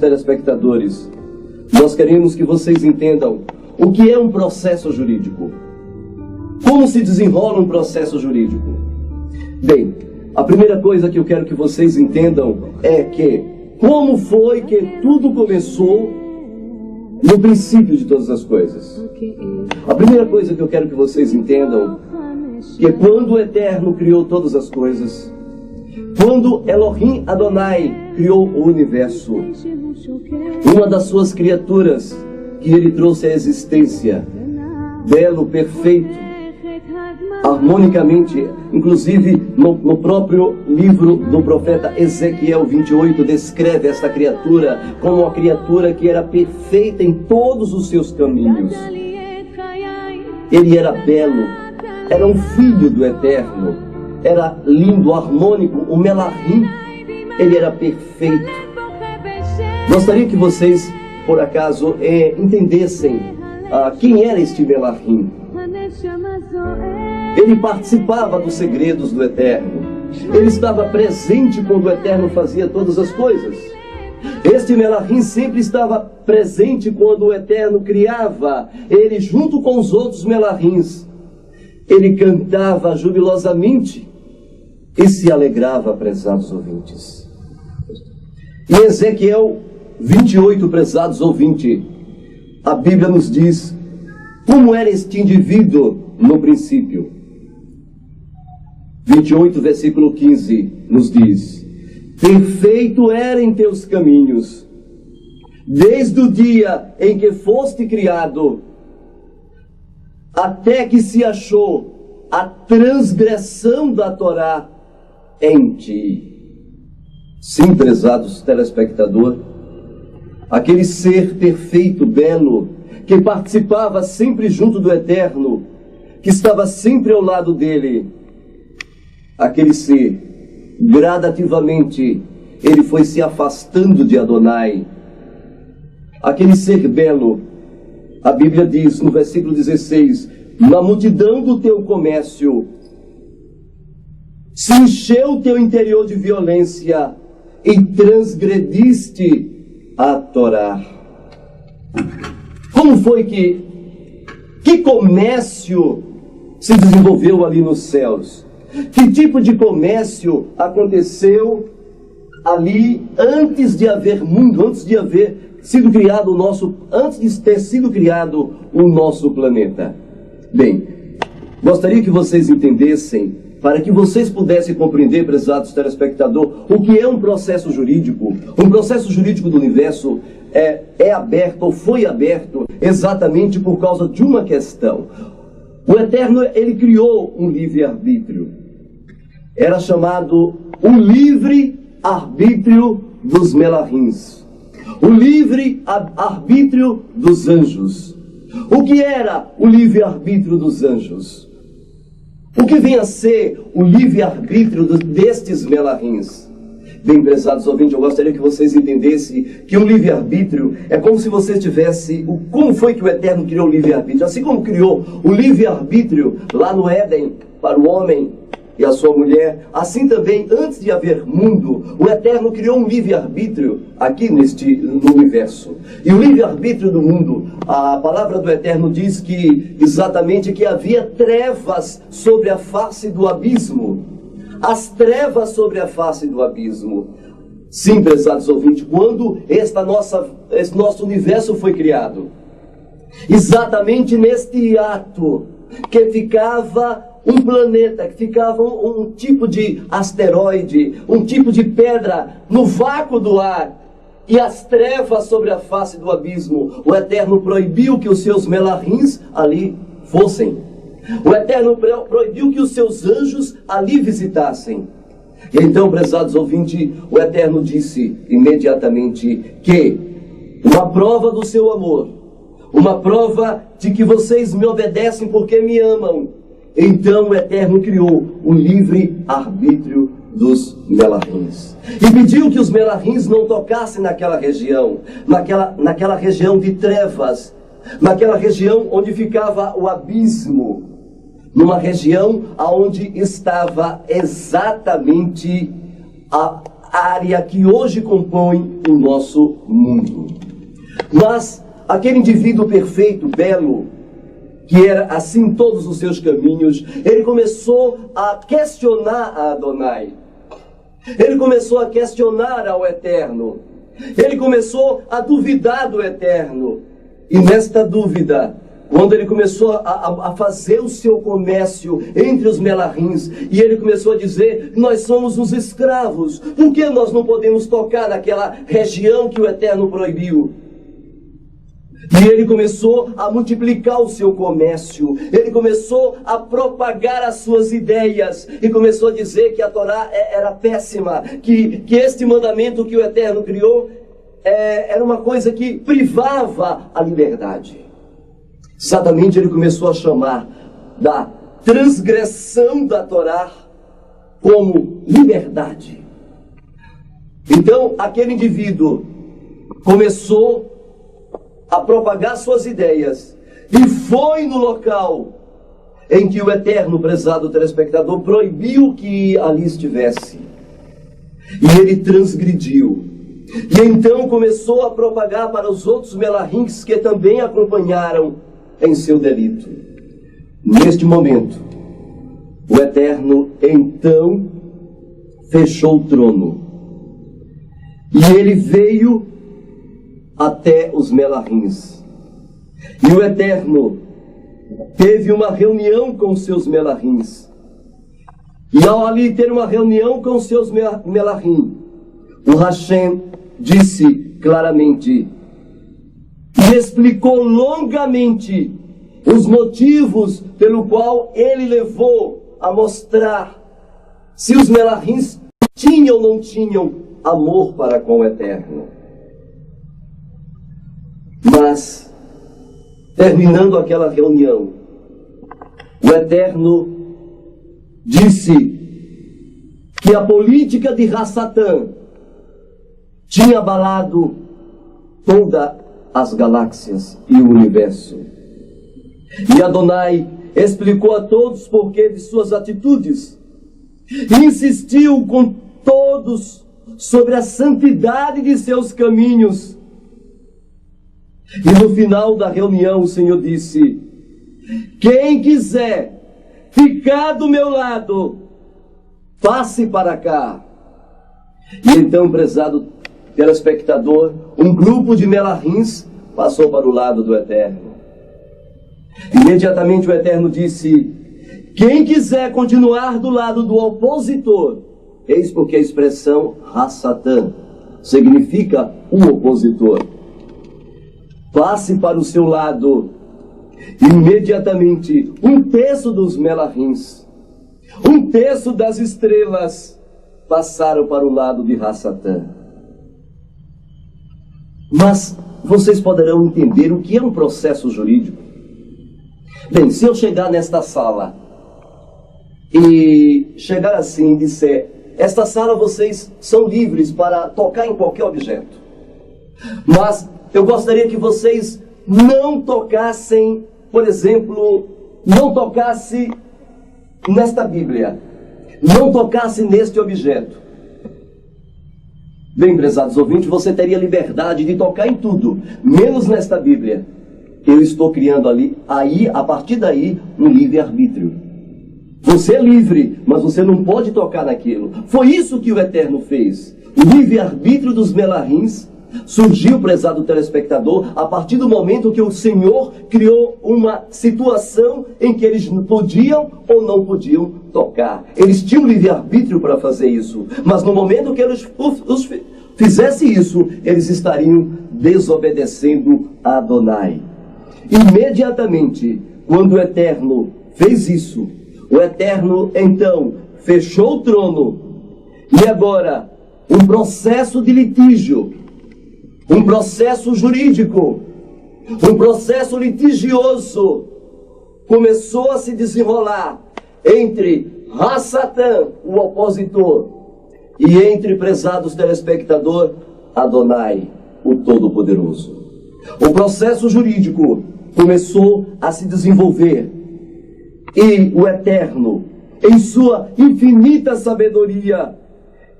Telespectadores, nós queremos que vocês entendam o que é um processo jurídico. Como se desenrola um processo jurídico? Bem, a primeira coisa que eu quero que vocês entendam é que como foi que tudo começou no princípio de todas as coisas. A primeira coisa que eu quero que vocês entendam que quando o Eterno criou todas as coisas, quando Elohim Adonai criou o universo, uma das suas criaturas que ele trouxe à existência, belo, perfeito, harmonicamente, inclusive no próprio livro do profeta Ezequiel 28, descreve esta criatura como uma criatura que era perfeita em todos os seus caminhos. Ele era belo, era um filho do Eterno, era lindo, harmônico, o Melahim, ele era perfeito. Gostaria que vocês, por acaso, entendessem quem era este Melahim. Ele participava dos segredos do Eterno. Ele estava presente quando o Eterno fazia todas as coisas. Este Melahim sempre estava presente quando o Eterno criava. Ele, junto com os outros Melahims, ele cantava jubilosamente e se alegrava, prezados ouvintes. Em Ezequiel 28, prezados ouvintes, a Bíblia nos diz como era este indivíduo no princípio. 28, versículo 15, nos diz: perfeito era em teus caminhos, desde o dia em que foste criado, até que se achou a transgressão da Torá em ti. Sim, prezados telespectador, aquele ser perfeito, belo, que participava sempre junto do Eterno, que estava sempre ao lado dele, aquele ser, gradativamente, ele foi se afastando de Adonai. Aquele ser belo, a Bíblia diz no versículo 16, na multidão do teu comércio, se encheu o teu interior de violência e transgrediste a Torá. Como foi que comércio se desenvolveu ali nos céus? Que tipo de comércio aconteceu ali antes de haver mundo, antes de haver sido criado antes de ter sido criado o nosso planeta? Bem, gostaria que vocês entendessem, para que vocês pudessem compreender, prezados telespectadores, o que é um processo jurídico. Um processo jurídico do universo é aberto, ou foi aberto, exatamente por causa de uma questão. O Eterno, ele criou um livre-arbítrio. Era chamado o livre-arbítrio dos Melahims, o livre-arbítrio dos anjos. O que era o livre-arbítrio dos anjos? O que vem a ser o livre-arbítrio destes Melahims? Bem, prezados ouvintes, eu gostaria que vocês entendessem que o livre-arbítrio é como se você tivesse... Como foi que o Eterno criou o livre-arbítrio? Assim como criou o livre-arbítrio lá no Éden para o homem e a sua mulher, assim também, antes de haver mundo, o Eterno criou um livre-arbítrio aqui no universo. E o livre-arbítrio do mundo, a palavra do Eterno diz que exatamente que havia trevas sobre a face do abismo. As trevas sobre a face do abismo. Sim, prezados ouvintes, quando esse nosso universo foi criado, exatamente neste ato que ficava um planeta, que ficava um tipo de asteroide, um tipo de pedra no vácuo do ar, e as trevas sobre a face do abismo, o Eterno proibiu que os seus Melahims ali fossem. O Eterno proibiu que os seus anjos ali visitassem. E então, prezados ouvintes, o Eterno disse imediatamente que uma prova do seu amor, uma prova de que vocês me obedecem porque me amam, então o Eterno criou o livre-arbítrio dos Melahims. E pediu que os Melahims não tocassem naquela região, naquela região de trevas, naquela região onde ficava o abismo, numa região onde estava exatamente área que hoje compõe o nosso mundo. Mas aquele indivíduo perfeito, belo, que era assim em todos os seus caminhos, ele começou a questionar a Adonai. Ele começou a questionar ao Eterno. Ele começou a duvidar do Eterno. E nesta dúvida, quando ele começou a fazer o seu comércio entre os melahins, e ele começou a dizer: nós somos os escravos, por que nós não podemos tocar naquela região que o Eterno proibiu? E ele começou a multiplicar o seu comércio, ele começou a propagar as suas ideias, e começou a dizer que a Torá era péssima, que este mandamento que o Eterno criou era uma coisa que privava a liberdade. Exatamente, ele começou a chamar da transgressão da Torá como liberdade. Então, aquele indivíduo começou a propagar suas ideias, e foi no local em que o Eterno, prezado telespectador, proibiu que ali estivesse. E ele transgrediu. E então começou a propagar para os outros melahins que também acompanharam em seu delito. Neste momento, o Eterno então fechou o trono. E ele veio até os melahins. E o Eterno teve uma reunião com os seus melahins. E ao ali ter uma reunião com os seus melahim, o Hashem disse claramente e explicou longamente os motivos pelo qual ele levou a mostrar se os melahins tinham ou não tinham amor para com o Eterno. Mas, terminando aquela reunião, o Eterno disse que a política de Hassatã tinha abalado todas as galáxias e o universo. E Adonai explicou a todos o porquê de suas atitudes e insistiu com todos sobre a santidade de seus caminhos. E no final da reunião o Senhor disse: quem quiser ficar do meu lado, passe para cá. E então, prezado telespectador, um grupo de melahins passou para o lado do Eterno. Imediatamente o Eterno disse: quem quiser continuar do lado do opositor, eis porque a expressão Hassatã significa um opositor, passe para o seu lado. Imediatamente, um terço dos melahins, um terço das estrelas, passaram para o lado de Hassatã. Mas vocês poderão entender o que é um processo jurídico. Bem, se eu chegar nesta sala e chegar assim e disser: esta sala vocês são livres para tocar em qualquer objeto, mas eu gostaria que vocês não tocassem, por exemplo, não tocasse nesta Bíblia, não tocasse neste objeto. Bem, prezados ouvintes, você teria liberdade de tocar em tudo, menos nesta Bíblia. Eu estou criando aí, a partir daí, um livre-arbítrio. Você é livre, mas você não pode tocar naquilo. Foi isso que o Eterno fez. O livre-arbítrio dos melahins surgiu, prezado telespectador, a partir do momento que o Senhor criou uma situação em que eles podiam ou não podiam tocar. Eles tinham livre-arbítrio para fazer isso, mas no momento que eles fizessem isso, eles estariam desobedecendo a Adonai. Imediatamente, quando o Eterno fez isso, o Eterno então fechou o trono, e agora um processo de litígio, um processo jurídico, um processo litigioso começou a se desenrolar entre Hassatã, o opositor, e entre, prezados telespectador, Adonai, o Todo-Poderoso. O processo jurídico começou a se desenvolver, e o Eterno, em sua infinita sabedoria,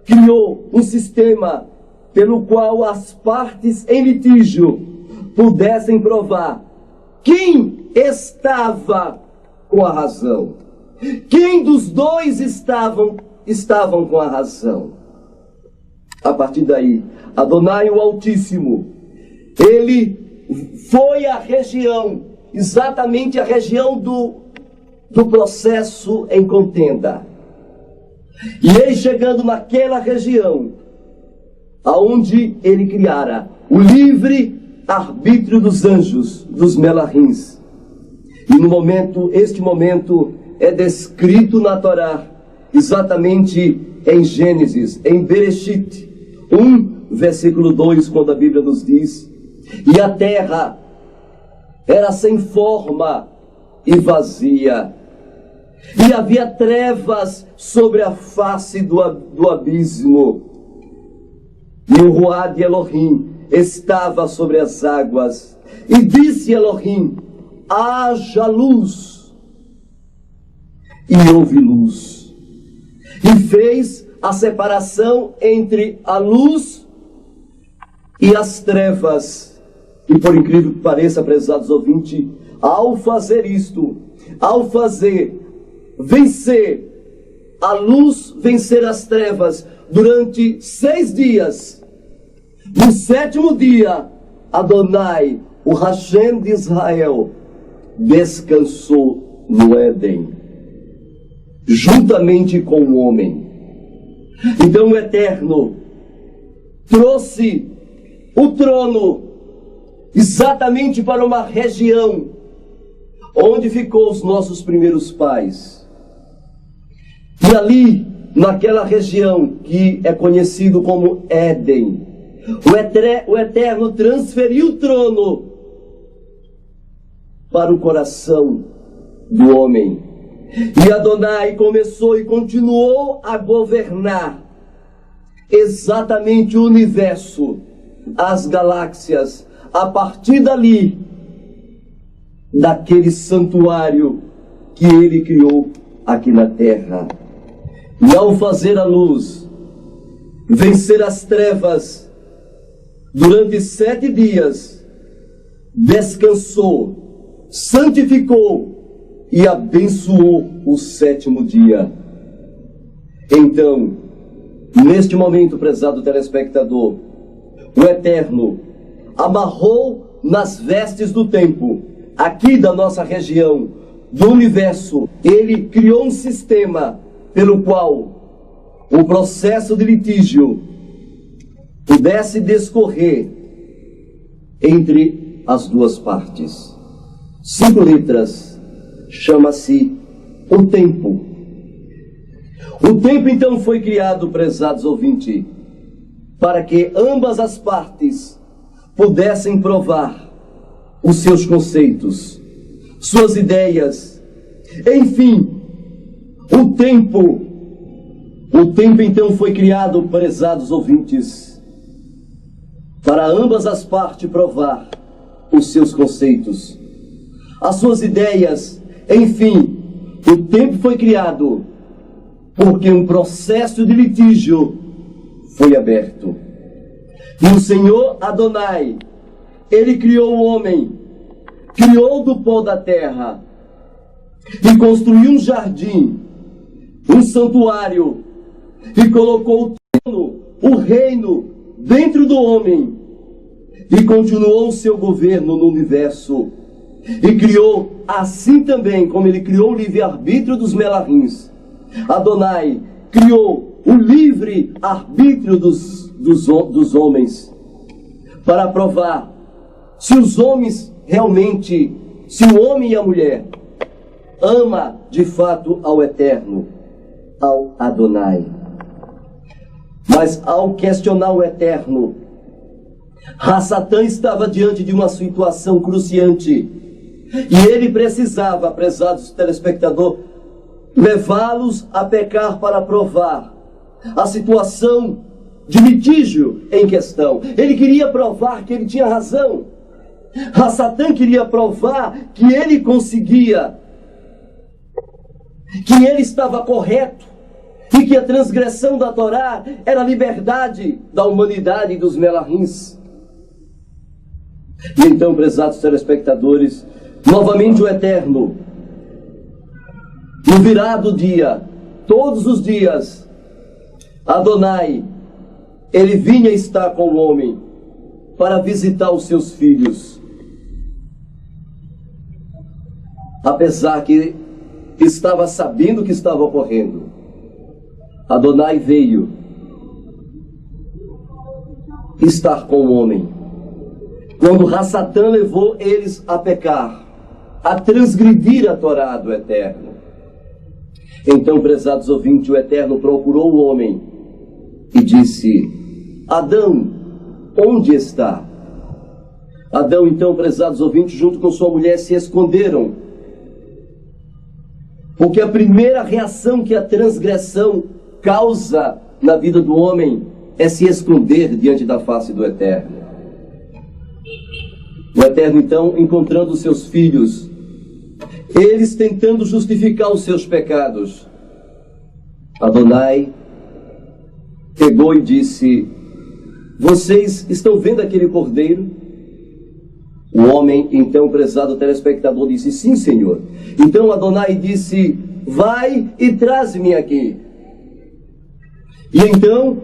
criou um sistema pelo qual as partes em litígio pudessem provar quem estava com a razão. Quem dos dois estavam com a razão. A partir daí, Adonai o Altíssimo, ele foi à região, exatamente a região do processo em contenda. E ele chegando naquela região, aonde ele criara o livre arbítrio dos anjos, dos melahins. E este momento é descrito na Torá, exatamente em Gênesis, em Bereshit 1, versículo 2, quando a Bíblia nos diz: e a terra era sem forma e vazia, e havia trevas sobre a face do abismo, e o Ruá de Elohim estava sobre as águas, e disse Elohim: haja luz, e houve luz, e fez a separação entre a luz e as trevas. E por incrível que pareça, prezados ouvintes, ao fazer isto, ao fazer vencer a luz, vencer as trevas durante 6 dias, no 7º dia, Adonai, o Hashem de Israel, descansou no Éden, juntamente com o homem. Então o Eterno trouxe o trono exatamente para uma região onde ficou os nossos primeiros pais. E ali, naquela região que é conhecido como Éden, o Eterno transferiu o trono para o coração do homem. E Adonai começou e continuou a governar exatamente o universo, as galáxias, a partir dali, daquele santuário que ele criou aqui na terra. E ao fazer a luz, vencer as trevas, durante 7 dias, descansou, santificou e abençoou o 7º dia. Então, neste momento, prezado telespectador, o Eterno amarrou nas vestes do tempo, aqui da nossa região, do universo, ele criou um sistema pelo qual o processo de litígio pudesse discorrer entre as duas partes. 5 letras, chama-se o tempo. O tempo então foi criado, prezados ouvintes, para que ambas as partes pudessem provar os seus conceitos, suas ideias, enfim, o tempo então foi criado, prezados ouvintes, para ambas as partes provar os seus conceitos, as suas ideias, enfim, o tempo foi criado porque um processo de litígio foi aberto. E o Senhor Adonai, ele criou o homem, criou do pó da terra e construiu um jardim, um santuário, e colocou o trono, o reino dentro do homem, e continuou o seu governo no universo. E criou assim também, como ele criou o livre-arbítrio dos melahins, Adonai criou o livre-arbítrio dos homens, para provar se os homens realmente, se o homem e a mulher ama de fato ao Eterno, ao Adonai. Mas ao questionar o Eterno, Satã estava diante de uma situação cruciante, e ele precisava, prezados telespectadores, levá-los a pecar para provar a situação de litígio em questão. Ele queria provar que ele tinha razão. Satã queria provar que ele conseguia, que ele estava correto, e que a transgressão da Torá era a liberdade da humanidade e dos melahins. E então, prezados telespectadores, novamente o Eterno, no virado dia, todos os dias, Adonai, ele vinha estar com o homem para visitar os seus filhos. Apesar que estava sabendo o que estava ocorrendo, Adonai veio estar com o homem. Quando Rassatã levou eles a pecar, a transgredir a Torá do Eterno. Então, prezados ouvintes, o Eterno procurou o homem e disse: Adão, onde está? Adão, então, prezados ouvintes, junto com sua mulher se esconderam. Porque a primeira reação que a transgressão causa na vida do homem é se esconder diante da face do Eterno. O Eterno, então, encontrando os seus filhos, eles tentando justificar os seus pecados, Adonai pegou e disse: vocês estão vendo aquele cordeiro? O homem, então, prezado telespectador, disse: sim, Senhor. Então Adonai disse: vai e traz-me aqui. E então,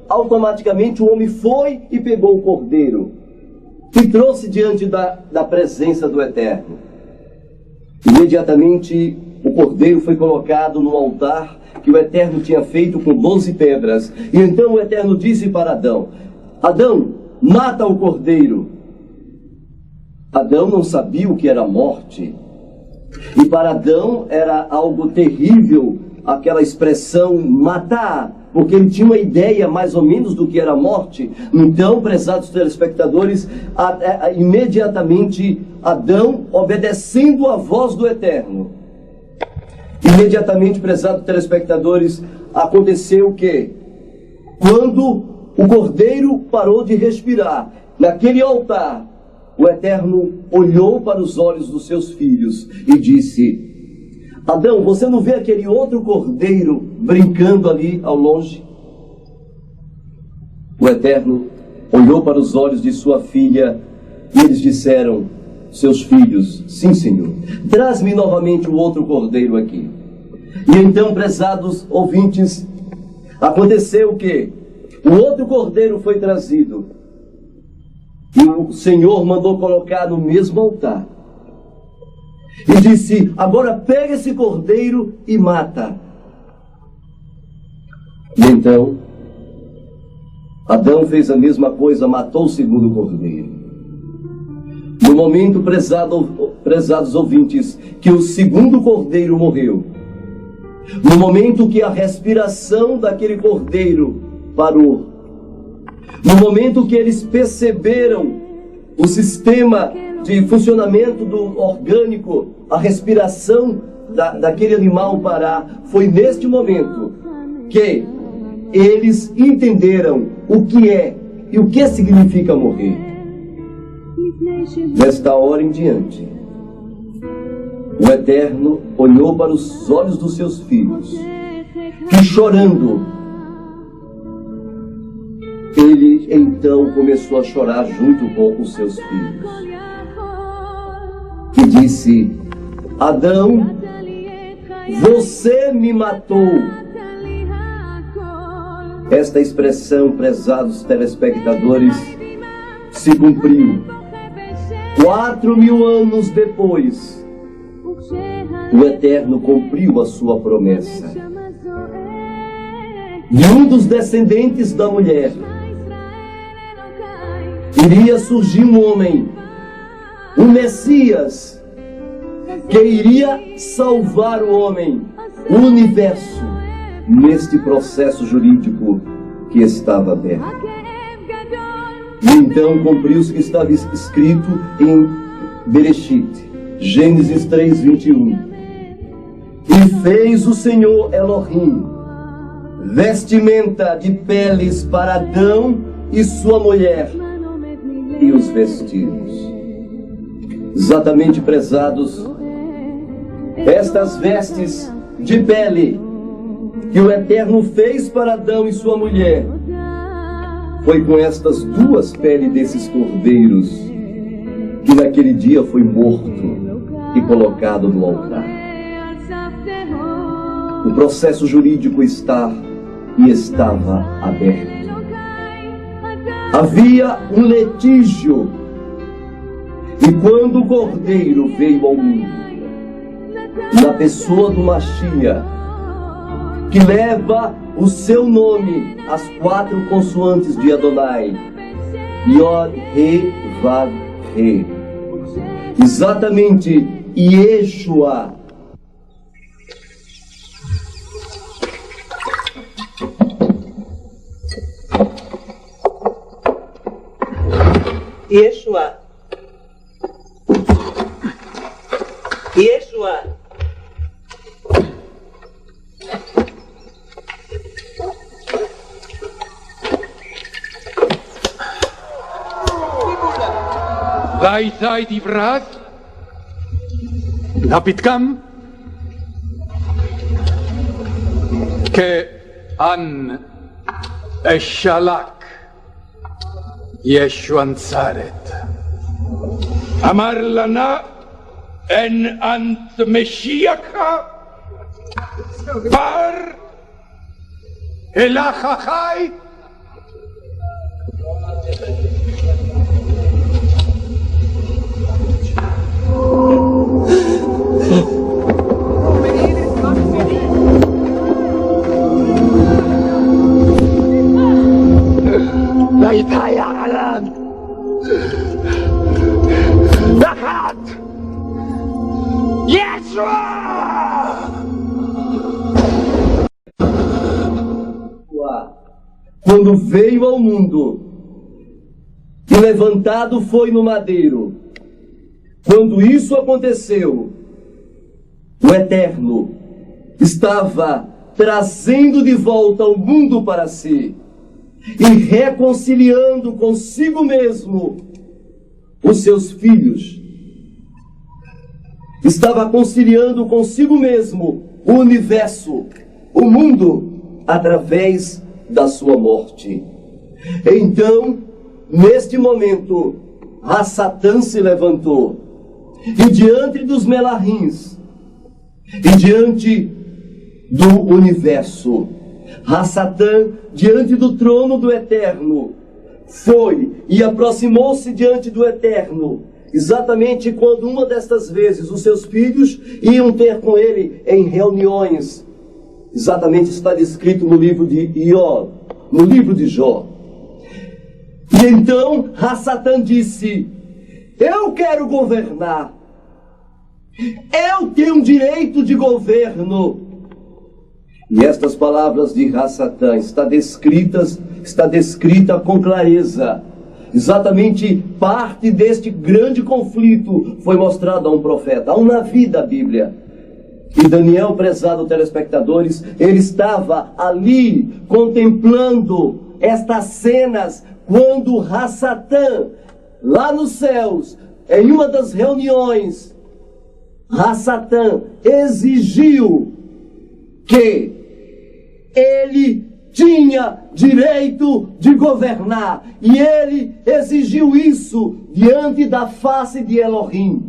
automaticamente, o homem foi e pegou o cordeiro e trouxe diante da presença do Eterno. Imediatamente, o cordeiro foi colocado no altar que o Eterno tinha feito com 12 pedras. E então o Eterno disse para Adão: Adão, mata o cordeiro. Adão não sabia o que era morte. E para Adão era algo terrível aquela expressão matar, porque ele tinha uma ideia mais ou menos do que era morte. Então, prezados telespectadores, imediatamente Adão, obedecendo a voz do Eterno, imediatamente, prezados telespectadores, aconteceu o quê? Quando o cordeiro parou de respirar, naquele altar, o Eterno olhou para os olhos dos seus filhos e disse: Adão, você não vê aquele outro cordeiro brincando ali ao longe? O Eterno olhou para os olhos de sua filha e eles disseram, seus filhos: sim, Senhor, traz-me novamente o outro cordeiro aqui. E então, prezados ouvintes, aconteceu o quê? O outro cordeiro foi trazido e o Senhor mandou colocar no mesmo altar. E disse: agora pega esse cordeiro e mata. E então, Adão fez a mesma coisa, matou o segundo cordeiro. No momento, prezados ouvintes, que o segundo cordeiro morreu, no momento que a respiração daquele cordeiro parou, no momento que eles perceberam o sistema de funcionamento do orgânico, a respiração daquele animal parar, foi neste momento que eles entenderam o que é e o que significa morrer. Desta hora em diante, o Eterno olhou para os olhos dos seus filhos e, chorando, ele então começou a chorar junto com os seus filhos e disse: Adão, você me matou. Esta expressão, prezados telespectadores, se cumpriu 4.000 anos depois. O Eterno cumpriu a sua promessa. De um dos descendentes da mulher iria surgir um homem, um Messias, que iria salvar o homem, o universo, neste processo jurídico que estava aberto. E então cumpriu-se o que estava escrito em Bereshit, Gênesis 3:21. E fez o Senhor Elohim vestimenta de peles para Adão e sua mulher, e os vestimos. Exatamente, prezados, estas vestes de pele que o Eterno fez para Adão e sua mulher foi com estas duas peles desses cordeiros que naquele dia foi morto e colocado no altar. O processo jurídico está e estava aberto. Havia um litígio, e quando o cordeiro veio ao mundo, na pessoa do Mashiach, que leva o seu nome, as 4 consoantes de Adonai, Yod, He, Vav, He, exatamente Yeshua, Yeshua. Yeshua. ראית דברת? לפתקם? כאן אשלק ישו נצרת. אמר לנה אין אנט משיח בר אלך החי لا يعلم دخلت يسوع. Quando veio ao mundo e levantado foi no madeiro, quando isso aconteceu, o Eterno estava trazendo de volta o mundo para si e reconciliando consigo mesmo os seus filhos. Estava conciliando consigo mesmo o universo, o mundo, através da sua morte. Então, neste momento, Satã se levantou e diante dos Melahins e diante do universo, Satã, diante do trono do Eterno, foi e aproximou-se diante do Eterno, exatamente quando uma destas vezes os seus filhos iam ter com ele em reuniões. Exatamente está descrito no livro de Ió, no livro de Jó. E então Satã disse: eu quero governar, eu tenho direito de governo. E estas palavras de Satã está descrita com clareza. Exatamente parte deste grande conflito foi mostrado a um profeta, a um Navi da Bíblia. E Daniel, prezado telespectadores, ele estava ali contemplando estas cenas quando Satã, lá nos céus, em uma das reuniões, Satã exigiu que ele tinha direito de governar, e ele exigiu isso diante da face de Elohim.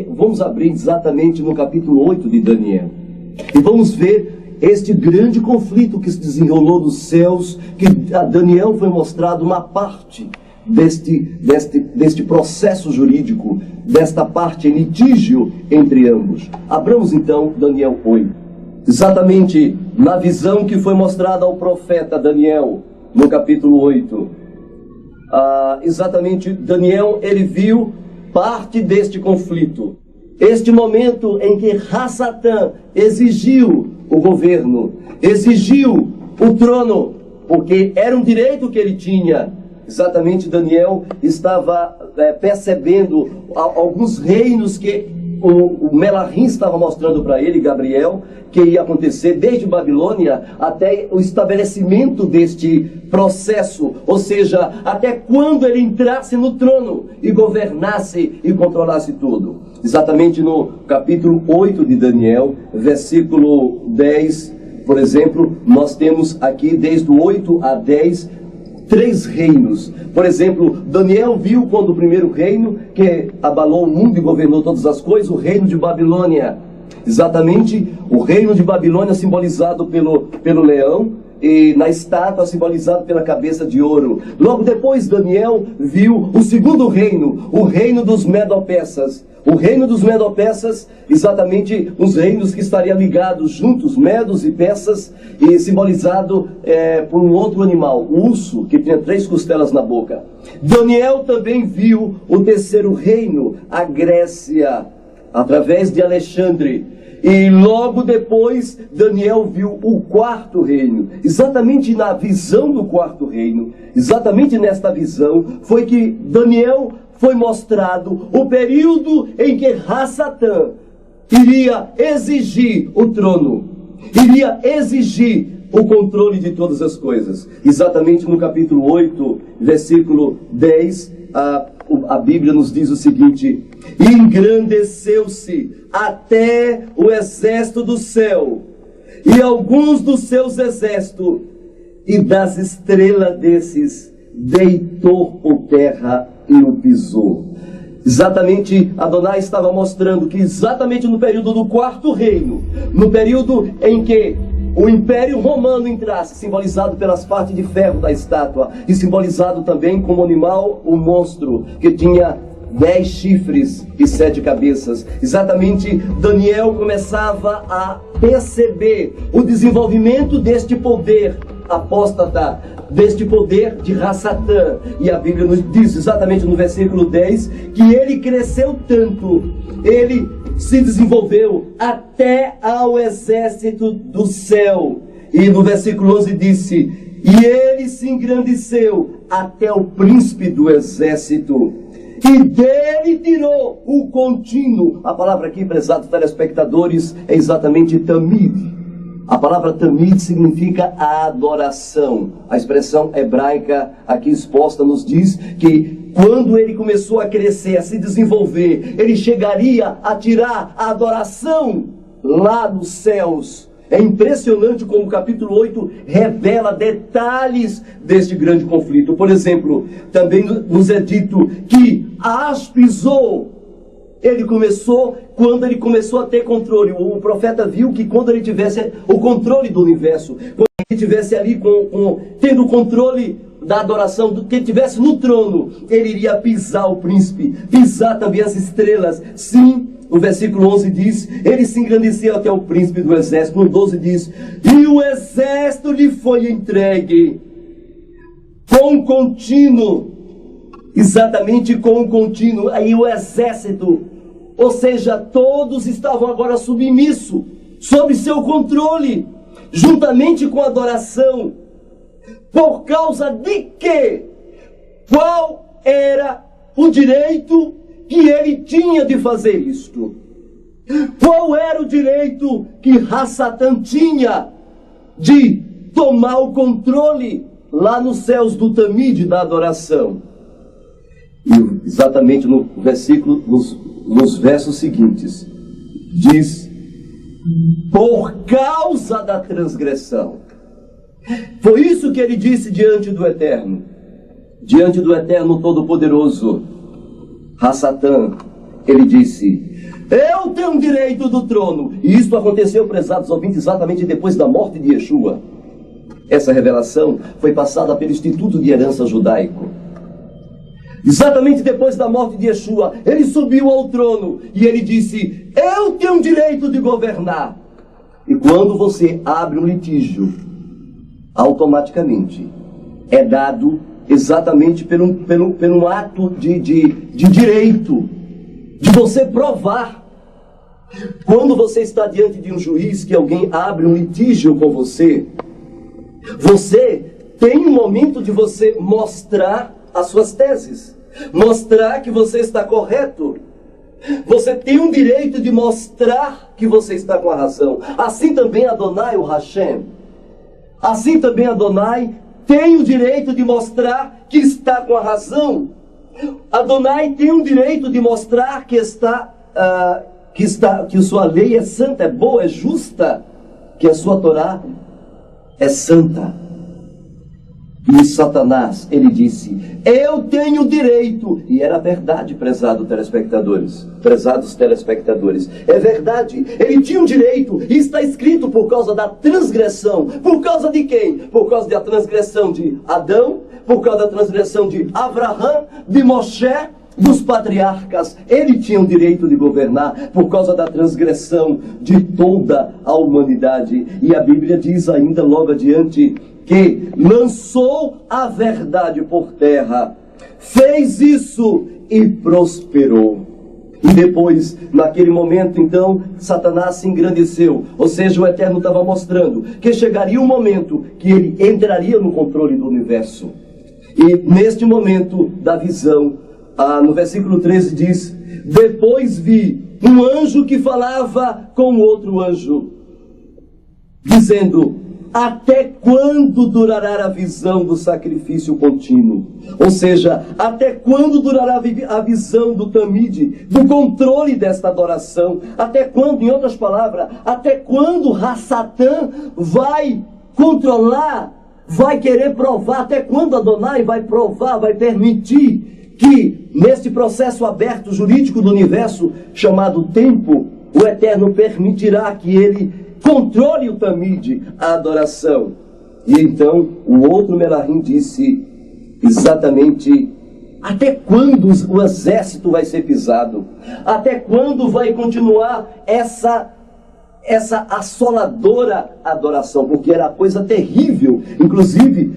Vamos abrir exatamente no capítulo 8 de Daniel, e vamos ver este grande conflito que se desenrolou nos céus, que a Daniel foi mostrado uma parte deste processo jurídico, desta parte em litígio entre ambos. Abramos então Daniel 8. Exatamente na visão que foi mostrada ao profeta Daniel, no capítulo 8. Exatamente, Daniel, ele viu parte deste conflito. Este momento em que Satã exigiu o governo, exigiu o trono, porque era um direito que ele tinha. Exatamente, Daniel estava percebendo alguns reinos que o Melahim estava mostrando para ele, Gabriel, que ia acontecer desde Babilônia até o estabelecimento deste processo, ou seja, até quando ele entrasse no trono e governasse e controlasse tudo. Exatamente no capítulo 8 de Daniel, versículo 10, Por exemplo, nós temos aqui desde o 8 a 10, 3 reinos. Por exemplo, Daniel viu quando o primeiro reino, que abalou o mundo e governou todas as coisas, o reino de Babilônia. Exatamente, o reino de Babilônia simbolizado pelo leão, e na estátua simbolizado pela cabeça de ouro. Logo depois Daniel viu o segundo reino, o reino dos Medo-Persas. O reino dos Medo-Persas, exatamente os reinos que estariam ligados juntos, Medos e Persas, e simbolizado por um outro animal, o urso, que tinha 3 costelas na boca. Daniel também viu o terceiro reino, a Grécia, através de Alexandre. E logo depois, Daniel viu o quarto reino. Exatamente na visão do quarto reino, exatamente nesta visão, foi que Daniel foi mostrado o período em que Rassatã iria exigir o trono, iria exigir o controle de todas as coisas. Exatamente no capítulo 8, versículo 10, a Bíblia nos diz o seguinte: engrandeceu-se até o exército do céu, e alguns dos seus exércitos, e das estrelas desses deitou por terra e o pisou. Exatamente, Adonai estava mostrando que exatamente no período do quarto reino, no período em que o Império Romano entrasse, simbolizado pelas partes de ferro da estátua, e simbolizado também como animal, um monstro, que tinha 10 chifres e 7 cabeças. Exatamente, Daniel começava a perceber o desenvolvimento deste poder apóstata, deste poder de Rassatã. E a Bíblia nos diz exatamente no versículo 10 que ele cresceu tanto, ele se desenvolveu até ao exército do céu. E no versículo 11 disse: e ele se engrandeceu até o príncipe do exército, e dele tirou o contínuo. A palavra aqui, prezados telespectadores, é exatamente tamid. A palavra tamid significa a adoração. A expressão hebraica aqui exposta nos diz que quando ele começou a crescer, a se desenvolver, ele chegaria a tirar a adoração lá nos céus. É impressionante como o capítulo 8 revela detalhes deste grande conflito. Por exemplo, também nos é dito que as pisou. Quando ele começou a ter controle, o profeta viu que quando ele tivesse o controle do universo, quando ele estivesse ali tendo o controle da adoração, que ele estivesse no trono, ele iria pisar o príncipe, pisar também as estrelas. Sim, o versículo 11 diz: ele se engrandeceu até o príncipe do exército. No 12 diz: e o exército lhe foi entregue com contínuo. Exatamente com o contínuo. Aí o exército, ou seja, todos estavam agora submissos, sob seu controle, juntamente com a adoração. Por causa de quê? Qual era o direito que ele tinha de fazer isto? Qual era o direito que Rassatã tinha de tomar o controle lá nos céus do tamid da adoração? E exatamente no versículo, nos versos seguintes, diz: por causa da transgressão. Foi isso que ele disse diante do Eterno Todo-Poderoso. Rassatã, ele disse: eu tenho direito do trono. E isso aconteceu, prezados ouvintes, exatamente depois da morte de Yeshua. Essa revelação foi passada pelo Instituto de Herança Judaico. Exatamente depois da morte de Yeshua, ele subiu ao trono e ele disse: eu tenho direito de governar. E quando você abre um litígio, automaticamente é dado exatamente pelo ato de direito, de você provar. Quando você está diante de um juiz, que alguém abre um litígio com você, você tem um momento de você mostrar as suas teses, mostrar que você está correto. Você tem um direito de mostrar que você está com a razão. Assim também Adonai, o Hashem, assim também Adonai tem o direito de mostrar que está com a razão. Adonai tem o direito de mostrar que sua lei é santa, é boa, é justa. que a sua Torá é santa. E Satanás, ele disse, eu tenho direito, e era verdade, prezados telespectadores, é verdade, ele tinha um direito, e está escrito por causa da transgressão. Por causa de quem? Por causa da transgressão de Adão, por causa da transgressão de Abraão, de Moshe, dos patriarcas. Ele tinha o direito de governar por causa da transgressão de toda a humanidade. E a Bíblia diz ainda logo adiante que lançou a verdade por terra, fez isso e prosperou. E depois, naquele momento, então, Satanás se engrandeceu. Ou seja, o Eterno estava mostrando que chegaria um momento que ele entraria no controle do universo. E neste momento da visão, no versículo 13 diz, depois vi um anjo que falava com outro anjo, dizendo, até quando durará a visão do sacrifício contínuo? Ou seja, até quando durará a visão do tamide, do controle desta adoração? Até quando, em outras palavras, até quando Satã vai controlar, vai querer provar? Até quando Adonai vai provar, vai permitir que, neste processo aberto jurídico do universo, chamado tempo, o Eterno permitirá que ele controle o tamide, a adoração? E então o outro Melahim disse exatamente, até quando o exército vai ser pisado? Até quando vai continuar essa assoladora adoração? Porque era coisa terrível. Inclusive,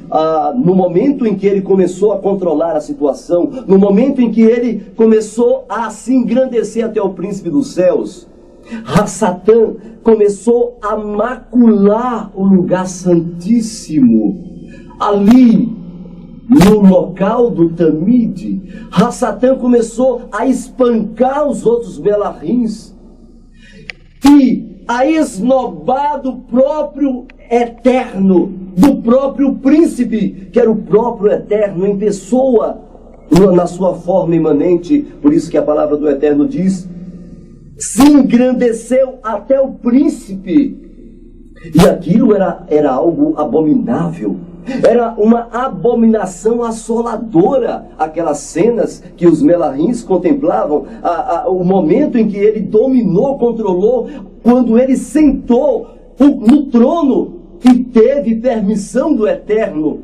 no momento em que ele começou a controlar a situação, no momento em que ele começou a se engrandecer até o príncipe dos céus, Satã começou a macular o lugar santíssimo. Ali, no local do tamide, Satã começou a espancar os outros Melahims e a esnobar do próprio Eterno, do próprio príncipe, que era o próprio Eterno em pessoa, na sua forma imanente. Por isso que a palavra do Eterno diz, se engrandeceu até o príncipe. E aquilo era algo abominável. Era uma abominação assoladora. Aquelas cenas que os Melahims contemplavam, o momento em que ele dominou, controlou, quando ele sentou no trono e teve permissão do Eterno,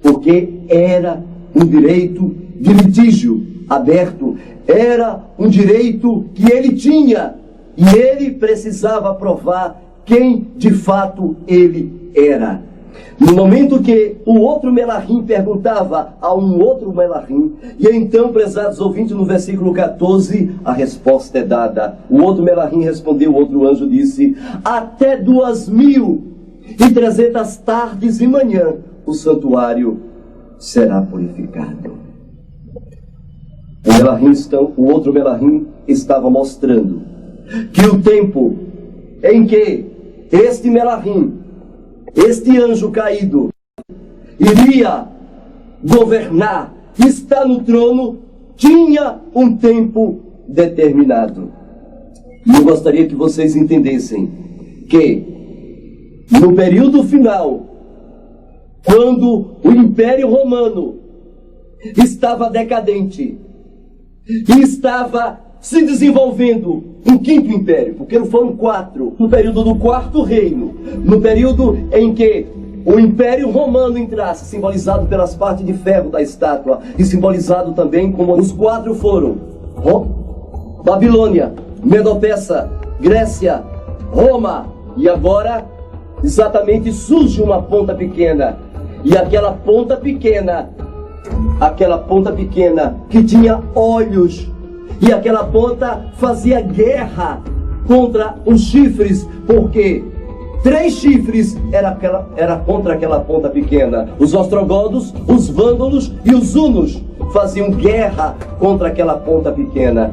porque era um direito de litígio aberto, era um direito que ele tinha, e ele precisava provar quem de fato ele era. No momento que o outro Melahim perguntava a um outro Melahim, e então, prezados ouvintes, no versículo 14, a resposta é dada. O outro Melahim respondeu, o outro anjo disse, até 2300 tardes e manhã o santuário será purificado. O outro Melahim estava mostrando que o tempo em que este Melahim, este anjo caído, iria governar, estar no trono, tinha um tempo determinado. E eu gostaria que vocês entendessem que no período final, quando o Império Romano estava decadente e estava se desenvolvendo um quinto império, porque não foram 4, no período do quarto reino, no período em que o Império Romano entrasse, simbolizado pelas partes de ferro da estátua, e simbolizado também como os 4 foram Babilônia, Medo-Persa, Grécia, Roma, e agora exatamente surge uma ponta pequena, e aquela ponta pequena que tinha olhos, e aquela ponta fazia guerra contra os chifres, porque 3 chifres era contra aquela ponta pequena. Os ostrogodos, os vândalos e os hunos faziam guerra contra aquela ponta pequena.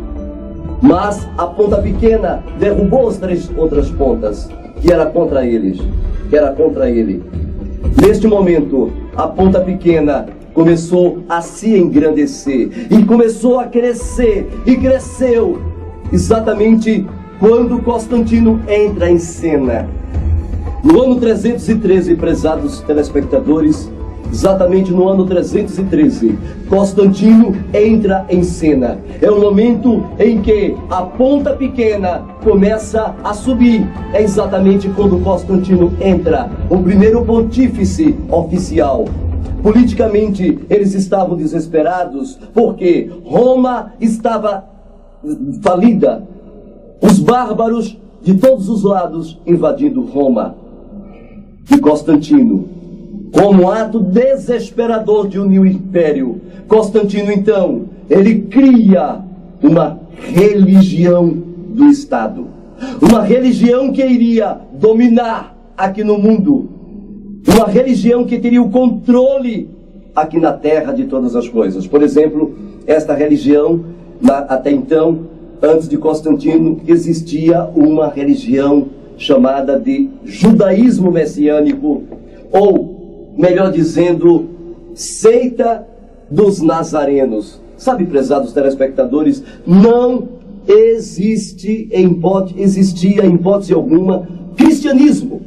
Mas a ponta pequena derrubou as 3 outras pontas, que era contra eles, Neste momento, a ponta pequena começou a se engrandecer e começou a crescer, e cresceu exatamente quando Constantino entra em cena. No ano 313, prezados telespectadores, exatamente no ano 313, Constantino entra em cena. É o momento em que a ponta pequena começa a subir. É exatamente quando Constantino entra, o primeiro pontífice oficial. Politicamente, eles estavam desesperados porque Roma estava falida. Os bárbaros de todos os lados invadindo Roma. E Constantino, como ato desesperador de unir o império, Constantino, então, ele cria uma religião do Estado. Uma religião que iria dominar aqui no mundo. Uma religião que teria o controle aqui na terra de todas as coisas. Por exemplo, esta religião, até então, antes de Constantino, existia uma religião chamada de judaísmo messiânico, ou, melhor dizendo, seita dos nazarenos. Sabe, prezados telespectadores, não existia em hipótese alguma cristianismo.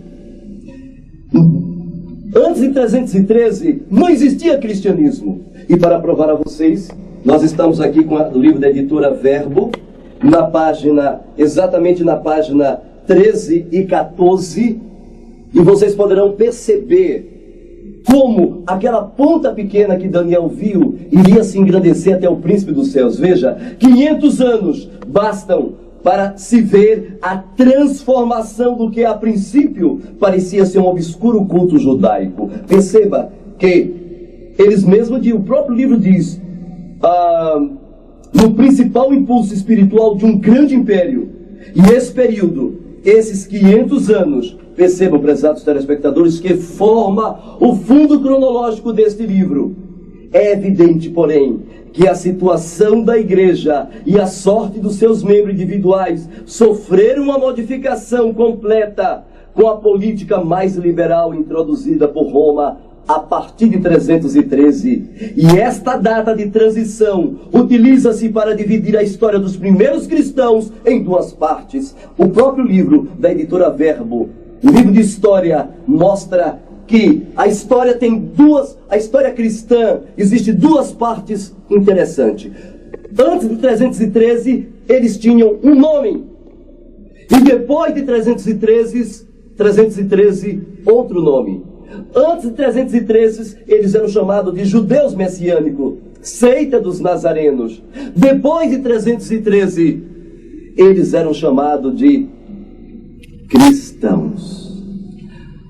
Antes de 313, não existia cristianismo. E para provar a vocês, nós estamos aqui com o livro da editora Verbo, exatamente na página 13 e 14, e vocês poderão perceber como aquela ponta pequena que Daniel viu iria se engrandecer até o príncipe dos céus. Veja, 500 anos bastam para se ver a transformação do que a princípio parecia ser um obscuro culto judaico. Perceba que eles mesmos, o próprio livro diz, no principal impulso espiritual de um grande império, e esse período, esses 500 anos, percebam, prezados telespectadores, que forma o fundo cronológico deste livro. É evidente, porém, que a situação da igreja e a sorte dos seus membros individuais sofreram uma modificação completa com a política mais liberal introduzida por Roma a partir de 313. E esta data de transição utiliza-se para dividir a história dos primeiros cristãos em duas partes. O próprio livro da editora Verbo, o livro de história, mostra que a história a história cristã, existe duas partes interessantes. Antes de 313, eles tinham um nome. E depois de 313, outro nome. Antes de 313, eles eram chamados de judeus messiânicos, seita dos nazarenos. Depois de 313, eles eram chamados de cristãos.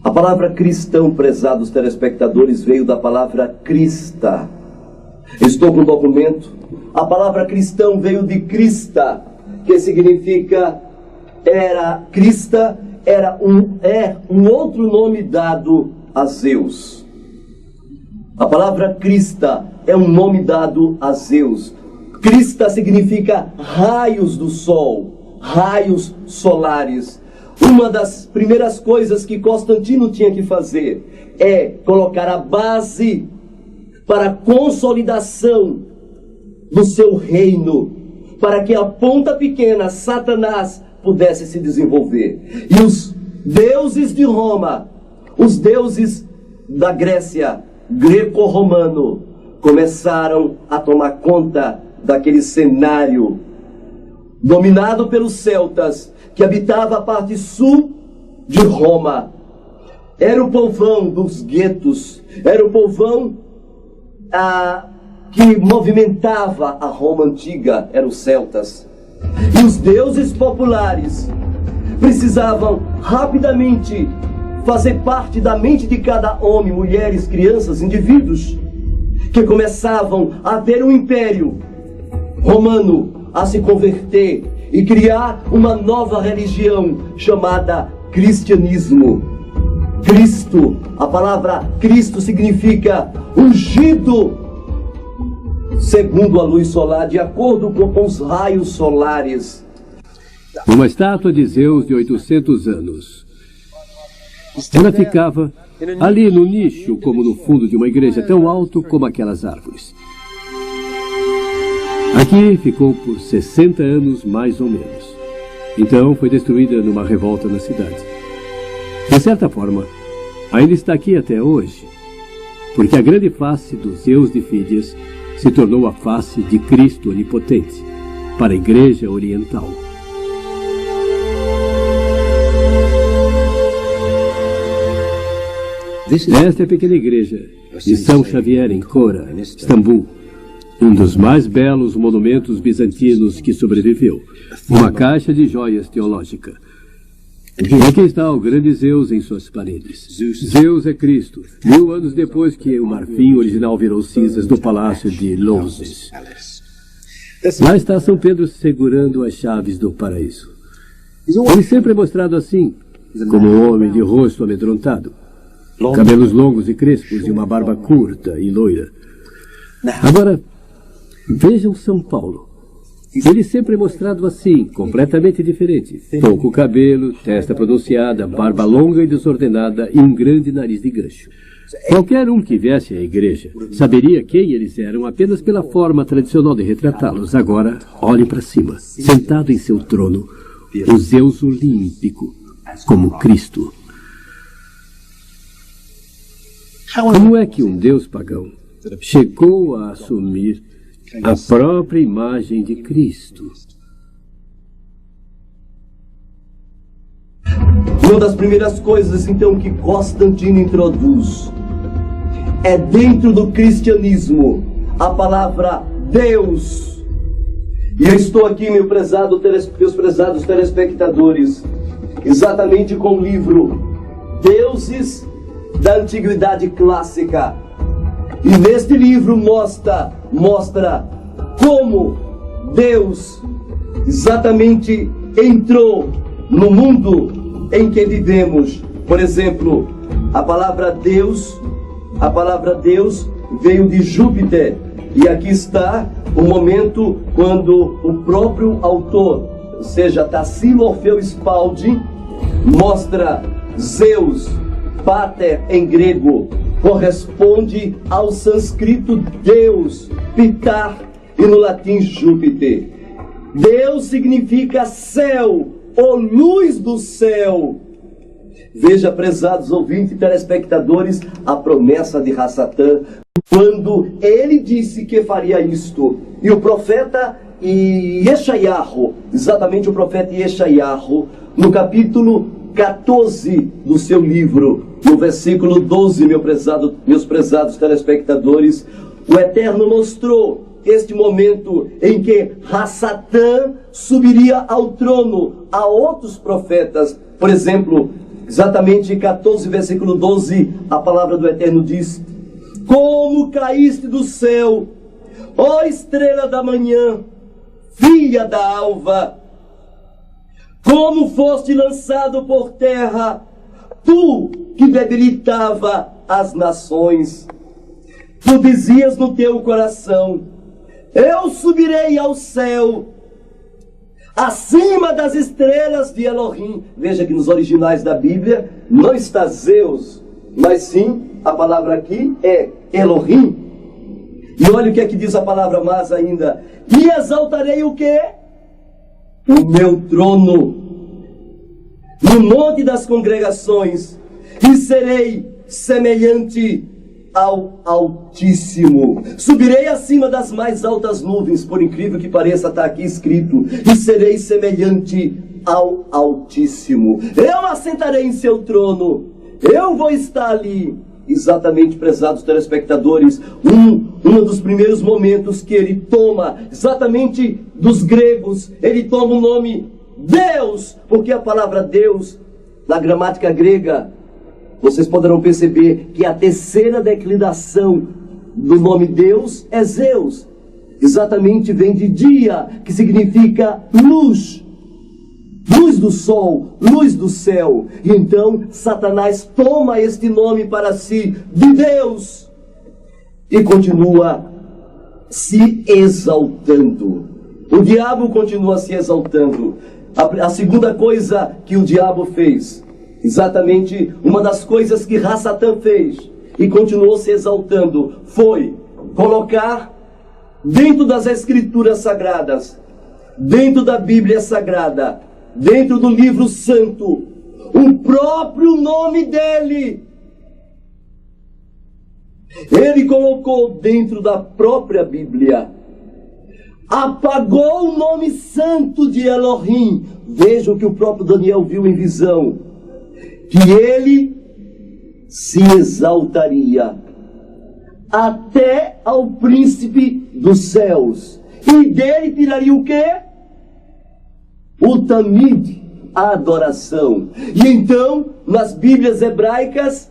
A palavra cristão, prezados telespectadores, veio da palavra crista. Estou com um documento. A palavra cristão veio de crista, que significa crista é um outro nome dado a Zeus. A palavra crista é um nome dado a Zeus. Crista significa raios do sol, raios solares. Uma das primeiras coisas que Constantino tinha que fazer é colocar a base para a consolidação do seu reino, para que a ponta pequena, Satanás, pudesse se desenvolver. E os deuses de Roma, os deuses da Grécia, greco-romano, começaram a tomar conta daquele cenário dominado pelos celtas, que habitava a parte sul de Roma. Era o povão dos guetos, era o povão que movimentava a Roma antiga, eram os celtas. E os deuses populares precisavam rapidamente fazer parte da mente de cada homem, mulheres, crianças, indivíduos, que começavam a ter um império romano, a se converter e criar uma nova religião chamada cristianismo. Cristo, a palavra Cristo significa ungido segundo a luz solar, de acordo com os raios solares. Uma estátua de Zeus de 800 anos. Ela ficava ali no nicho, como no fundo de uma igreja, tão alto como aquelas árvores. Aqui ficou por 60 anos, mais ou menos. Então foi destruída numa revolta na cidade. De certa forma, ainda está aqui até hoje, porque a grande face do Zeus de Fídias se tornou a face de Cristo onipotente para a Igreja Oriental. Esta é a pequena igreja de São Xavier, em Kora, Istambul, um dos mais belos monumentos bizantinos que sobreviveu, uma caixa de joias teológica. E aqui está o grande Zeus em suas paredes. Zeus é Cristo, 1000 anos depois que o marfim original virou cinzas do palácio de Loses. Lá está São Pedro segurando as chaves do paraíso. Ele sempre é mostrado assim, como um homem de rosto amedrontado, cabelos longos e crespos e uma barba curta e loira. Agora, vejam São Paulo. Ele sempre é mostrado assim, completamente diferente. Pouco cabelo, testa pronunciada, barba longa e desordenada e um grande nariz de gancho. Qualquer um que viesse à igreja saberia quem eles eram apenas pela forma tradicional de retratá-los. Agora, olhe para cima, sentado em seu trono, o Zeus olímpico, como Cristo. Como é que um deus pagão chegou a assumir a própria imagem de Cristo? Uma das primeiras coisas, então, que Constantino introduz é, dentro do cristianismo, a palavra Deus. E eu estou aqui, meus prezados telespectadores, exatamente com o livro Deuses da Antiguidade Clássica. E neste livro mostra como Deus exatamente entrou no mundo em que vivemos. Por exemplo, a palavra Deus veio de Júpiter. E aqui está o momento quando o próprio autor, ou seja, Tarsilo Orfeu Spaldi, mostra Zeus, Pater em grego, corresponde ao sânscrito Deus, Pitar, e no latim Júpiter. Deus significa céu, ou luz do céu. Veja, prezados ouvintes e telespectadores, a promessa de Hassatan, quando ele disse que faria isto. E o profeta Yeshayahu, exatamente o profeta Yeshayahu, no capítulo 14 do seu livro, no versículo 12, meus prezados telespectadores, o Eterno mostrou este momento em que Hassatan subiria ao trono a outros profetas. Por exemplo, exatamente 14, versículo 12, a palavra do Eterno diz: como caíste do céu, ó estrela da manhã, filha da alva, como foste lançado por terra, tu que debilitava as nações. Tu dizias no teu coração: eu subirei ao céu, acima das estrelas de Elohim. Veja que nos originais da Bíblia não está Zeus, mas sim, a palavra aqui é Elohim. E olha o que é que diz a palavra mais ainda: e exaltarei o quê? O meu trono no monte das congregações, e serei semelhante ao Altíssimo. Subirei acima das mais altas nuvens, por incrível que pareça, está aqui escrito, e serei semelhante ao Altíssimo. Eu assentarei em seu trono, eu vou estar ali. Exatamente, prezados telespectadores, um dos primeiros momentos que ele toma, exatamente dos gregos, ele toma o nome Deus, porque a palavra Deus, na gramática grega, vocês poderão perceber que a terceira declinação do nome Deus é Zeus. Exatamente, vem de dia, que significa luz. Luz do sol, luz do céu. E então Satanás toma este nome para si, de Deus, e continua se exaltando. O diabo continua se exaltando. A segunda coisa que o diabo fez, exatamente uma das coisas que Hassatan fez e continuou se exaltando, foi colocar dentro das escrituras sagradas, dentro da Bíblia Sagrada, dentro do livro santo, o próprio nome dele. Ele colocou dentro da própria Bíblia. Apagou o nome santo de Elohim. Veja o que o próprio Daniel viu em visão. Que ele se exaltaria até ao príncipe dos céus. E dele tiraria o quê? O tamid, a adoração. E então, nas Bíblias hebraicas,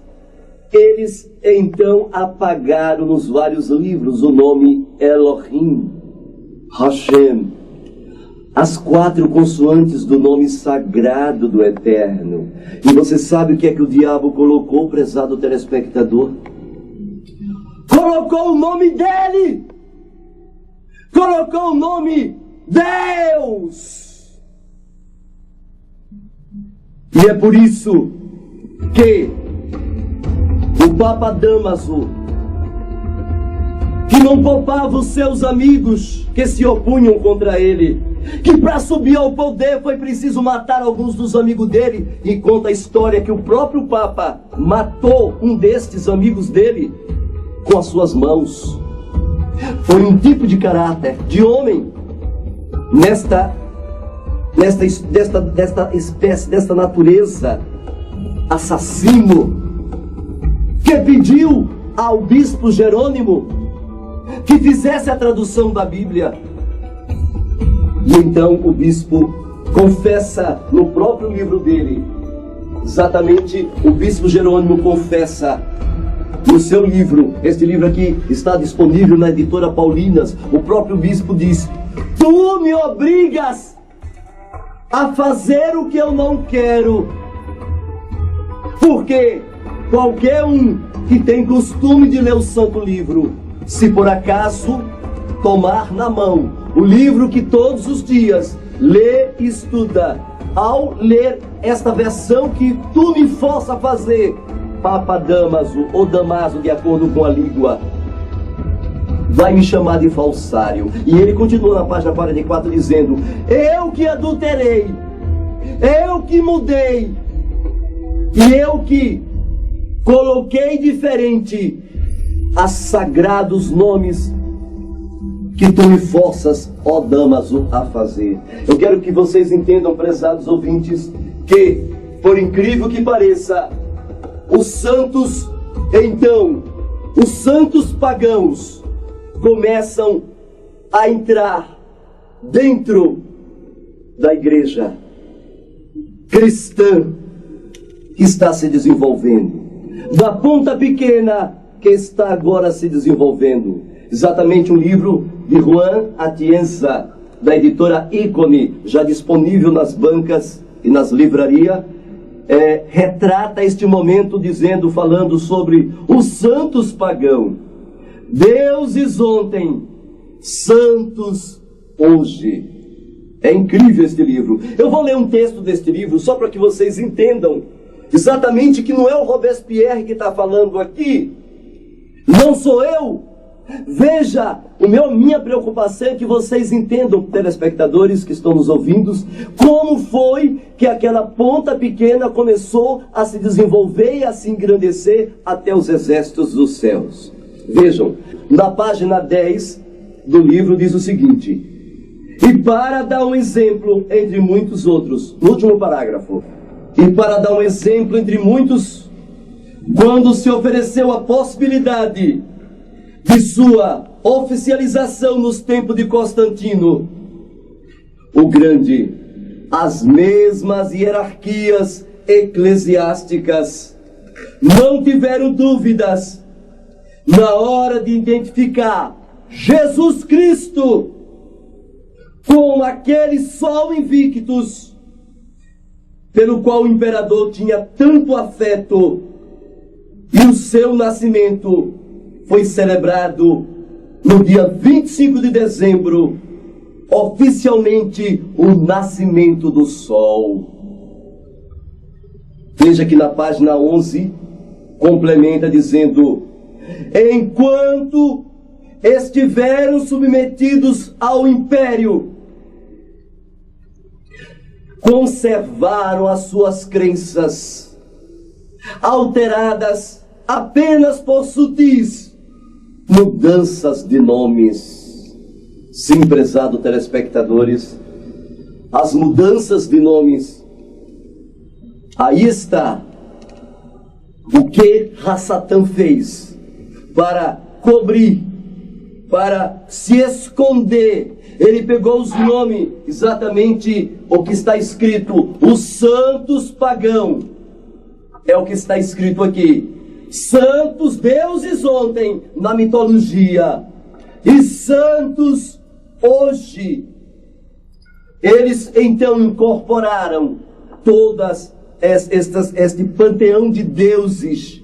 eles então apagaram nos vários livros o nome Elohim, Hashem, as 4 consoantes do nome sagrado do Eterno. E você sabe o que é que o diabo colocou, prezado telespectador? Colocou o nome dele! Colocou o nome Deus! E é por isso que o Papa Damaso, que não poupava os seus amigos que se opunham contra ele, que para subir ao poder foi preciso matar alguns dos amigos dele, e conta a história que o próprio Papa matou um destes amigos dele com as suas mãos. Foi um tipo de caráter, de homem, desta espécie, desta natureza, assassino, que pediu ao bispo Jerônimo que fizesse a tradução da Bíblia. E então o bispo confessa no próprio livro dele, exatamente o bispo Jerônimo confessa no seu livro, este livro aqui está disponível na editora Paulinas. O próprio bispo diz: tu me obrigas a fazer o que eu não quero, porque qualquer um que tem costume de ler o santo livro, se por acaso tomar na mão o livro que todos os dias lê e estuda, ao ler esta versão que tu me força a fazer, Papa Damaso ou Damaso, de acordo com a língua, vai me chamar de falsário. E ele continua na página 44 dizendo: eu que adulterei, eu que mudei, e eu que coloquei diferente as sagrados nomes que tu me forças, ó Damaso, a fazer. Eu quero que vocês entendam, prezados ouvintes, que, por incrível que pareça, os santos, então, os santos pagãos começam a entrar dentro da igreja cristã que está se desenvolvendo, da ponta pequena que está agora se desenvolvendo. Exatamente um livro de Juan Atienza, da editora Ícone, já disponível nas bancas e nas livrarias, retrata este momento dizendo, falando sobre os santos pagãos. Deuses ontem, santos hoje. É incrível este livro. Eu vou ler um texto deste livro só para que vocês entendam exatamente que não é o Robespierre que está falando aqui. Não sou eu. Veja, minha preocupação é que vocês entendam, telespectadores que estão nos ouvindo, como foi que aquela ponta pequena começou a se desenvolver e a se engrandecer até os exércitos dos céus. Vejam, na página 10 do livro diz o seguinte: e para dar um exemplo entre muitos outros, no último parágrafo, e para dar um exemplo entre muitos, quando se ofereceu a possibilidade de sua oficialização nos tempos de Constantino o Grande, as mesmas hierarquias eclesiásticas não tiveram dúvidas na hora de identificar Jesus Cristo com aquele sol invictus pelo qual o imperador tinha tanto afeto, e o seu nascimento foi celebrado no dia 25 de dezembro, oficialmente o nascimento do sol. Veja que na página 11 complementa dizendo: enquanto estiveram submetidos ao império, conservaram as suas crenças, alteradas apenas por sutis mudanças de nomes. Sim, prezado telespectadores, as mudanças de nomes. Aí está o que Hassatan fez para cobrir, para se esconder. Ele pegou os nomes, exatamente o que está escrito, os santos pagãos. É o que está escrito aqui. Santos deuses ontem na mitologia e santos hoje. Eles então incorporaram todas este panteão de deuses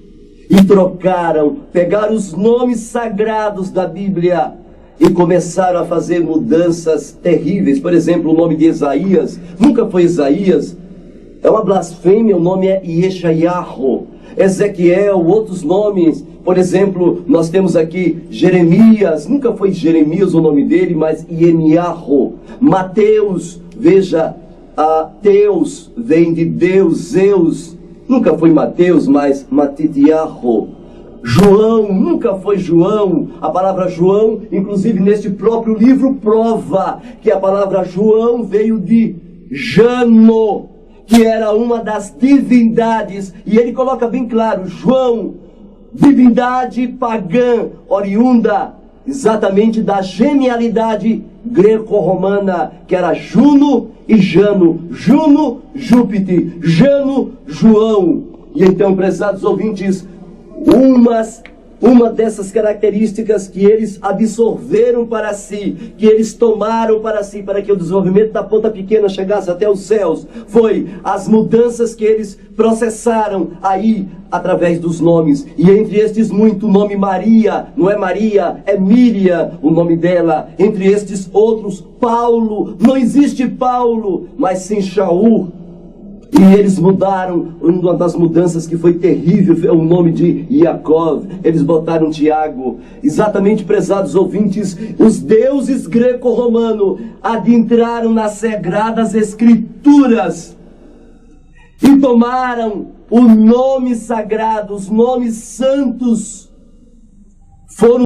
e trocaram, pegaram os nomes sagrados da Bíblia e começaram a fazer mudanças terríveis. Por exemplo, o nome de Isaías nunca foi Isaías, é uma blasfêmia, o nome é Yeshayahu. Ezequiel, outros nomes, por exemplo, nós temos aqui Jeremias, nunca foi Jeremias o nome dele, mas Ieniahu. Mateus, veja, Teus vem de Deus, Zeus, nunca foi Mateus, mas Matitiahu. João, nunca foi João. A palavra João, inclusive neste próprio livro, prova que a palavra João veio de Jano, que era uma das divindades, e ele coloca bem claro, João, divindade pagã, oriunda exatamente da genialidade greco-romana, que era Juno e Jano. Juno, Júpiter, Jano, João. E então, prezados ouvintes, uma dessas características que eles absorveram para si, que eles tomaram para si, para que o desenvolvimento da ponta pequena chegasse até os céus, foi as mudanças que eles processaram aí através dos nomes. E entre estes muito, o nome Maria, não é Maria, é Míria o nome dela. Entre estes outros, Paulo, não existe Paulo, mas sim Shaul. E eles mudaram, uma das mudanças que foi terrível é o nome de Yaakov. Eles botaram Tiago. Exatamente, prezados ouvintes, os deuses greco-romanos adentraram nas sagradas escrituras e tomaram o nome sagrado, os nomes santos, foram